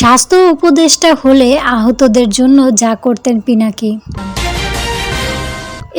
স্বাস্থ্য উপদেষ্টা হলে আহতদের জন্য যা করতেন পিনাকি।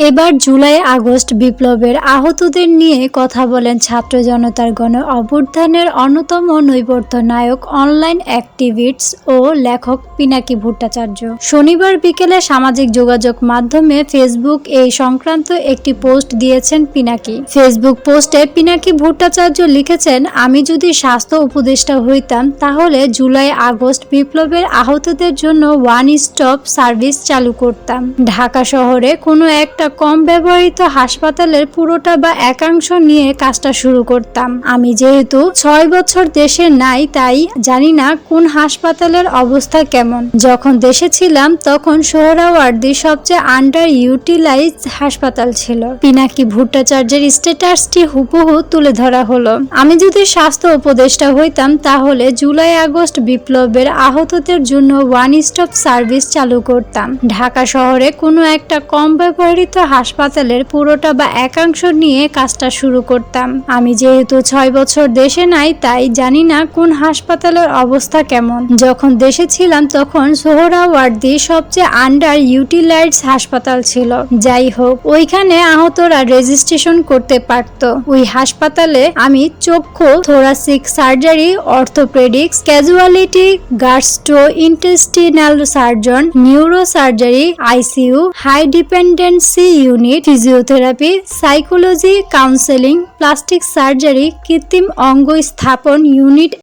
এবার জুলাই আগস্ট বিপ্লবের আহতদের নিয়ে কথা বলেন ছাত্র জনতার গণ অভ্যুত্থানের অন্যতম নৈবর্ত্য নায়ক, অনলাইন অ্যাক্টিভিস্ট ও লেখক পিনাকি ভট্টাচার্য। শনিবার বিকেলে সামাজিক যোগাযোগ মাধ্যমে ফেসবুক এই সংক্রান্ত একটি পোস্ট দিয়েছেন পিনাকি। ফেসবুক পোস্টে পিনাকি ভট্টাচার্য লিখেছেন, আমি যদি স্বাস্থ্য উপদেষ্টা হইতাম তাহলে জুলাই আগস্ট বিপ্লবের আহতদের জন্য ওয়ান স্টপ সার্ভিস চালু করতাম। ঢাকা শহরে কোনো একটা কম ব্যবহৃত হাসপাতালের পুরোটা বা একাংশ নিয়ে কাজটা শুরু করতাম। আমি যেহেতু 6 বছর দেশে নাই, তাই জানি না কোন হাসপাতালের অবস্থা কেমন। যখন দেশে ছিলাম তখন সোহরাওয়ার্দী সবচেয়ে আন্ডার ইউটিলাইজ হাসপাতাল ছিল। পিনাকি ভট্টাচার্যের স্ট্যাটাসটি হুবহু তুলে ধরা হলো। আমি যদি স্বাস্থ্য উপদেষ্টা হইতাম তাহলে জুলাই আগস্ট বিপ্লবের আহতদের জন্য ওয়ান স্টপ সার্ভিস চালু করতাম। ঢাকা শহরে কোনো একটা কম ব্যবহৃত হাসপাতালের পুরোটা বা একাংশ নিয়ে কাজটা শুরু করতাম। আমি যেহেতু 6 বছর দেশে নাই, তাই জানি না কোন হাসপাতালের অবস্থা কেমন। যখন দেশে ছিলাম তখন সোহরাওয়ার্দী সবচেয়ে আন্ডার ইউটিলাইজড হাসপাতাল ছিল। যাই হোক, ওইখানে আহতরা রেজিস্ট্রেশন করতে পারত। ওই হাসপাতালে আমি চক্ষু, thoracic surgery, orthopaedics, casualty, gastro intestinal surgeon, neuro surgery, ICU, high dependency unit, physiotherapy, psychology, counselling, plastic surgery, কৃত্রিম অঙ্গ স্থাপন ইউনিট